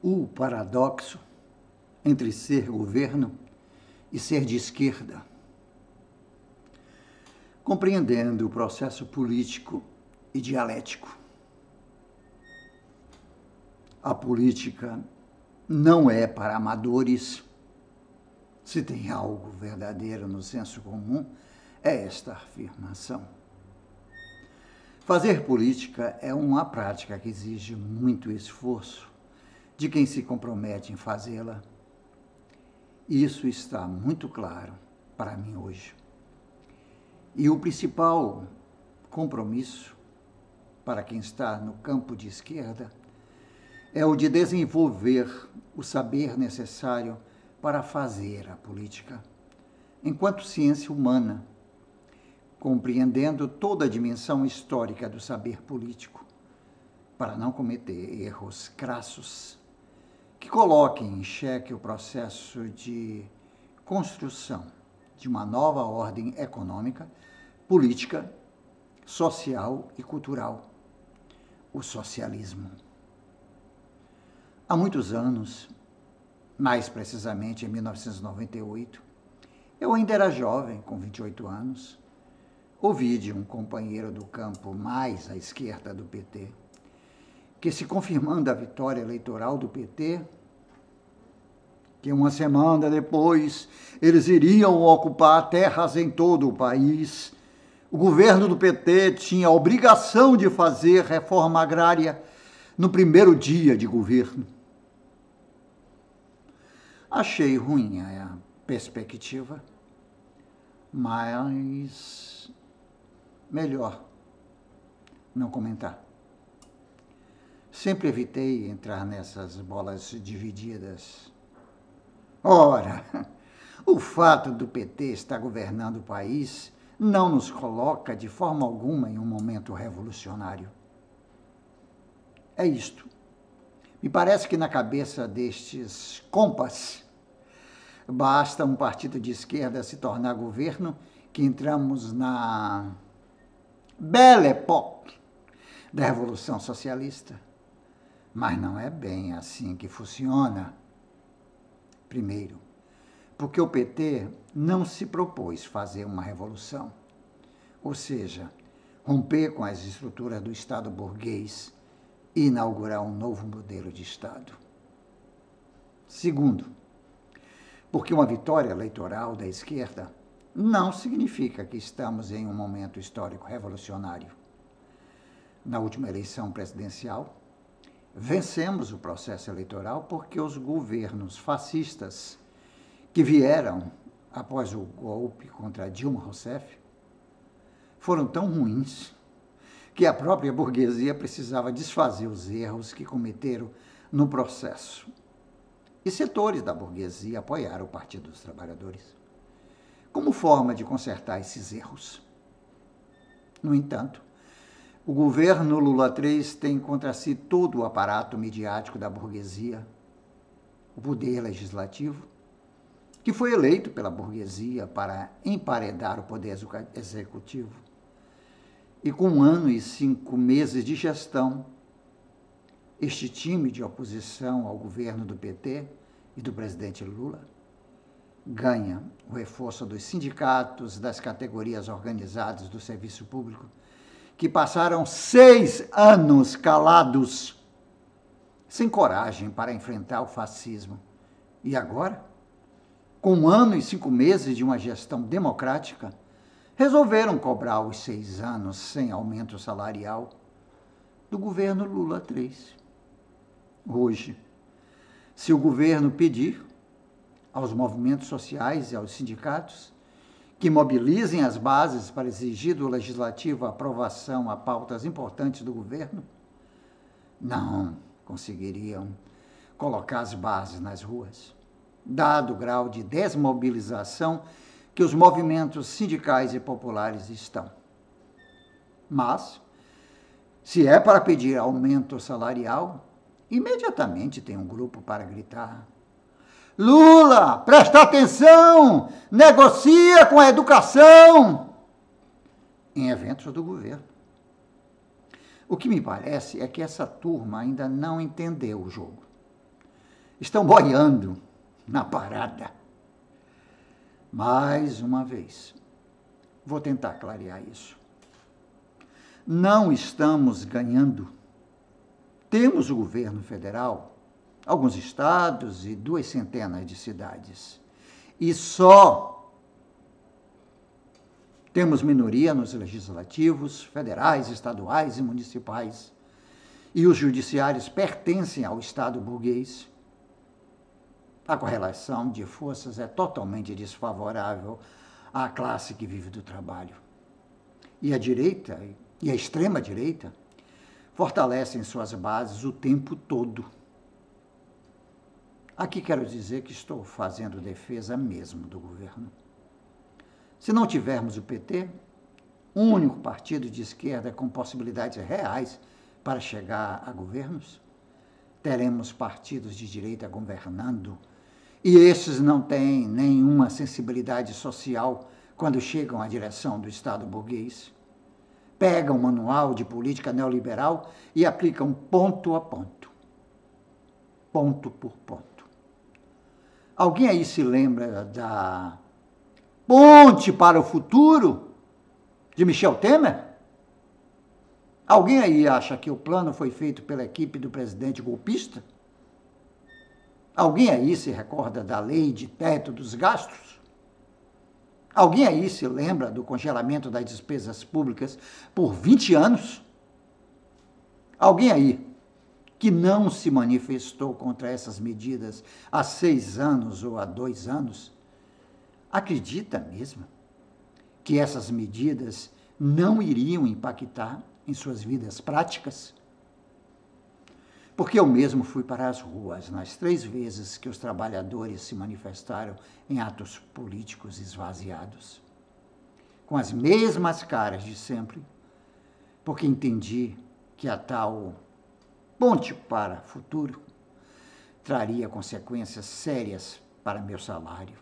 O paradoxo entre ser governo e ser de esquerda. Compreendendo o processo político e dialético. A política não é para amadores. Se tem algo verdadeiro no senso comum, é esta afirmação. Fazer política é uma prática que exige muito esforço de quem se compromete em fazê-la. Isso está muito claro para mim hoje. E o principal compromisso para quem está no campo de esquerda é o de desenvolver o saber necessário para fazer a política, enquanto ciência humana, compreendendo toda a dimensão histórica do saber político, para não cometer erros crassos que coloquem em xeque o processo de construção de uma nova ordem econômica, política, social e cultural, o socialismo. Há muitos anos, mais precisamente em 1998, eu ainda era jovem, com 28 anos, ouvi de um companheiro do campo mais à esquerda do PT, que se confirmando a vitória eleitoral do PT, que uma semana depois eles iriam ocupar terras em todo o país, o governo do PT tinha a obrigação de fazer reforma agrária no primeiro dia de governo. Achei ruim a perspectiva, mas melhor não comentar. Sempre evitei entrar nessas bolas divididas. Ora, o fato do PT estar governando o país não nos coloca de forma alguma em um momento revolucionário. É isto. Me parece que na cabeça destes compas basta um partido de esquerda se tornar governo que entramos na Belle Époque da Revolução Socialista. Mas não é bem assim que funciona. Primeiro, porque o PT não se propôs fazer uma revolução, ou seja, romper com as estruturas do Estado burguês e inaugurar um novo modelo de Estado. Segundo, porque uma vitória eleitoral da esquerda não significa que estamos em um momento histórico revolucionário. Na última eleição presidencial, vencemos o processo eleitoral porque os governos fascistas que vieram após o golpe contra Dilma Rousseff foram tão ruins que a própria burguesia precisava desfazer os erros que cometeram no processo. E setores da burguesia apoiaram o Partido dos Trabalhadores como forma de consertar esses erros. No entanto, o governo Lula III tem contra si todo o aparato midiático da burguesia, o poder legislativo, que foi eleito pela burguesia para emparedar o poder executivo. E com 1 ano e 5 meses de gestão, este time de oposição ao governo do PT e do presidente Lula ganha o reforço dos sindicatos, das categorias organizadas do serviço público, que passaram 6 anos calados, sem coragem para enfrentar o fascismo. E agora, com 1 ano e 5 meses de uma gestão democrática, resolveram cobrar os 6 anos sem aumento salarial do governo Lula III. Hoje, se o governo pedir aos movimentos sociais e aos sindicatos que mobilizem as bases para exigir do Legislativo a aprovação a pautas importantes do governo, não conseguiriam colocar as bases nas ruas, dado o grau de desmobilização que os movimentos sindicais e populares estão. Mas, se é para pedir aumento salarial, imediatamente tem um grupo para gritar: Lula, presta atenção, negocia com a educação, em eventos do governo. O que me parece é que essa turma ainda não entendeu o jogo. estão boiando na parada. Mais uma vez, vou tentar clarear isso. Não estamos ganhando. Temos o governo federal, alguns estados e 200 de cidades. E só temos minoria nos legislativos, federais, estaduais e municipais. E os judiciários pertencem ao Estado burguês. A correlação de forças é totalmente desfavorável à classe que vive do trabalho. E a direita e a extrema-direita fortalecem suas bases o tempo todo. Aqui quero dizer que estou fazendo defesa mesmo do governo. Se não tivermos o PT, o único partido de esquerda com possibilidades reais para chegar a governos, teremos partidos de direita governando, e esses não têm nenhuma sensibilidade social quando chegam à direção do Estado burguês. Pegam o manual de política neoliberal e aplicam ponto a ponto. Ponto por ponto. Alguém aí se lembra da Ponte para o Futuro, de Michel Temer? Alguém aí acha que o plano foi feito pela equipe do presidente golpista? Alguém aí se recorda da lei de teto dos gastos? Alguém aí se lembra do congelamento das despesas públicas por 20 anos? Alguém aí que não se manifestou contra essas medidas há 6 anos ou há 2 anos, acredita mesmo que essas medidas não iriam impactar em suas vidas práticas? Porque eu mesmo fui para as ruas nas 3 vezes que os trabalhadores se manifestaram em atos políticos esvaziados, com as mesmas caras de sempre, porque entendi que a tal ponte para o futuro traria consequências sérias para meu salário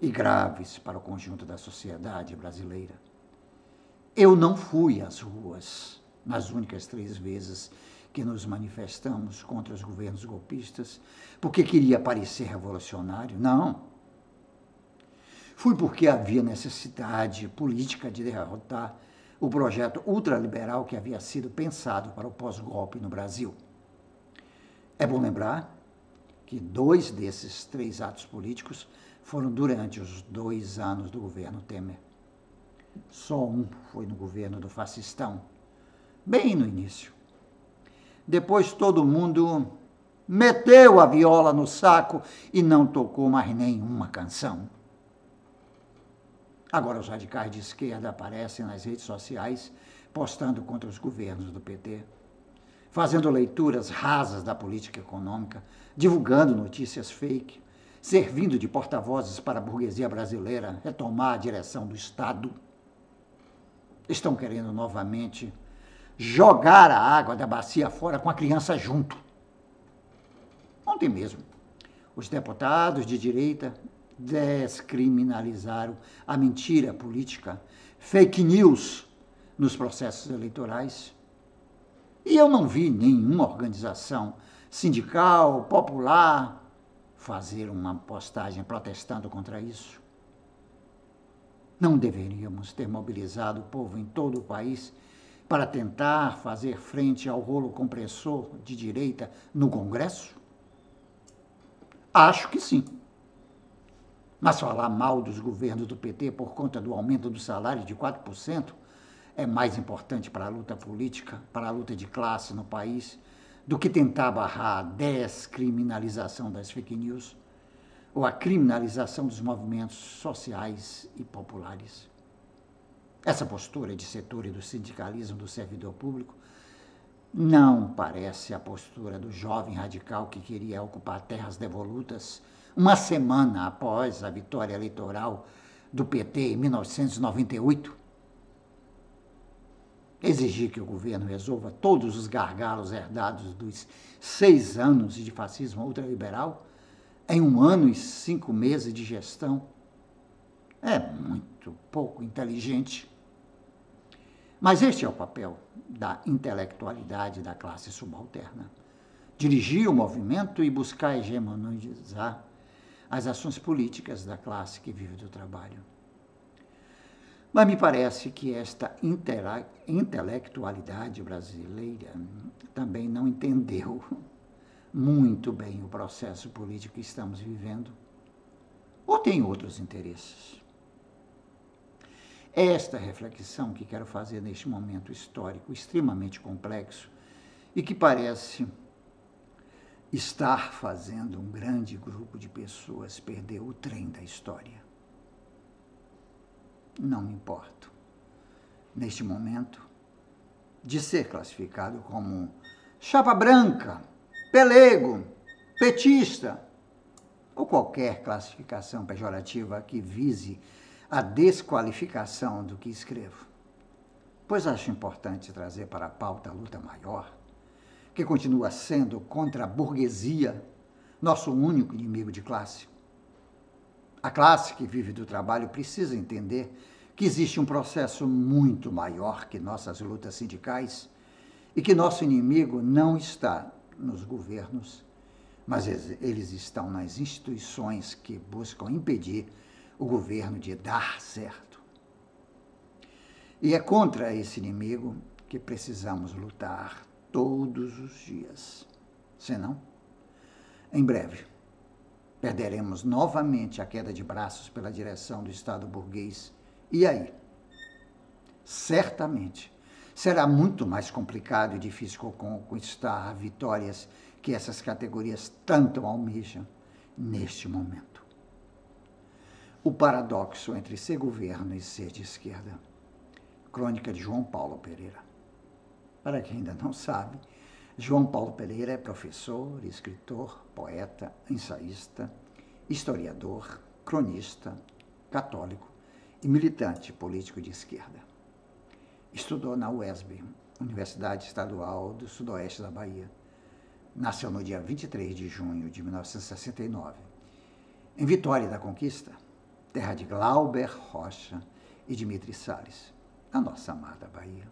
e graves para o conjunto da sociedade brasileira. Eu não fui às ruas nas únicas 3 vezes que nos manifestamos contra os governos golpistas, porque queria parecer revolucionário. Não. Fui porque havia necessidade política de derrotar o projeto ultraliberal que havia sido pensado para o pós-golpe no Brasil. É bom lembrar que 2 desses 3 atos políticos foram durante os 2 anos do governo Temer. Só um foi no governo do fascistão, bem no início. Depois todo mundo meteu a viola no saco e não tocou mais nenhuma canção. Agora os radicais de esquerda aparecem nas redes sociais postando contra os governos do PT, fazendo leituras rasas da política econômica, divulgando notícias fake, servindo de porta-vozes para a burguesia brasileira retomar a direção do Estado. Estão querendo novamente jogar a água da bacia fora com a criança junto. Ontem mesmo, os deputados de direita descriminalizaram a mentira política, fake news nos processos eleitorais. E eu não vi nenhuma organização sindical, popular, fazer uma postagem protestando contra isso. Não deveríamos ter mobilizado o povo em todo o país para tentar fazer frente ao rolo compressor de direita no Congresso? Acho que sim. Mas falar mal dos governos do PT por conta do aumento do salário de 4% é mais importante para a luta política, para a luta de classe no país, do que tentar barrar a descriminalização das fake news ou a criminalização dos movimentos sociais e populares. Essa postura de setor e do sindicalismo do servidor público não parece a postura do jovem radical que queria ocupar terras devolutas uma semana após a vitória eleitoral do PT em 1998. Exigir que o governo resolva todos os gargalos herdados dos 6 anos de fascismo ultraliberal em 1 ano e 5 meses de gestão é muito pouco inteligente. Mas este é o papel da intelectualidade da classe subalterna. dirigir o movimento e buscar hegemonizar as ações políticas da classe que vive do trabalho. Mas me parece que esta intelectualidade brasileira também não entendeu muito bem o processo político que estamos vivendo, ou tem outros interesses. É esta reflexão que quero fazer neste momento histórico extremamente complexo e que parece estar fazendo um grande grupo de pessoas perder o trem da história. Não me importo, neste momento, de ser classificado como chapa branca, pelego, petista, ou qualquer classificação pejorativa que vise a desqualificação do que escrevo, pois acho importante trazer para a pauta a luta maior, que continua sendo contra a burguesia, nosso único inimigo de classe. A classe que vive do trabalho precisa entender que existe um processo muito maior que nossas lutas sindicais e que nosso inimigo não está nos governos, mas eles estão nas instituições que buscam impedir o governo de dar certo. E é contra esse inimigo que precisamos lutar todos os dias. Senão, em breve, perderemos novamente a queda de braços pela direção do Estado burguês. E aí? Certamente será muito mais complicado e difícil conquistar vitórias que essas categorias tanto almejam neste momento. O paradoxo entre ser governo e ser de esquerda. Crônica de João Paulo Pereira. Para quem ainda não sabe, João Paulo Pereira é professor, escritor, poeta, ensaísta, historiador, cronista, católico e militante político de esquerda. Estudou na UESB, Universidade Estadual do Sudoeste da Bahia. Nasceu no dia 23 de junho de 1969, em Vitória da Conquista, terra de Glauber Rocha e Dimitri Salles, a nossa amada Bahia.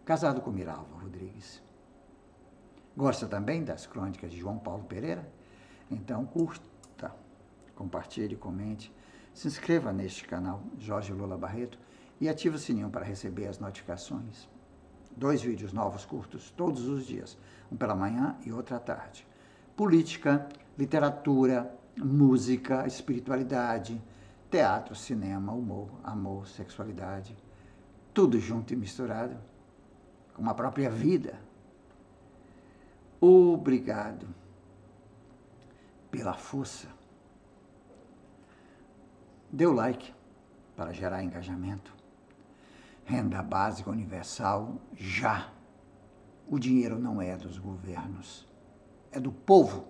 Casado com Miralva Rodrigues. Gosta também das crônicas de João Paulo Pereira? Então curta, compartilhe, comente, se inscreva neste canal Jorge Lula Barreto e ative o sininho para receber as notificações. 2 vídeos novos curtos todos os dias, um pela manhã e outro à tarde. Política, literatura, música, espiritualidade, teatro, cinema, humor, amor, sexualidade, tudo junto e misturado, com a própria vida. Obrigado pela força. Dê o like para gerar engajamento. Renda básica universal já. O dinheiro não é dos governos, é do povo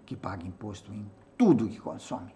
que paga imposto em tudo que consome.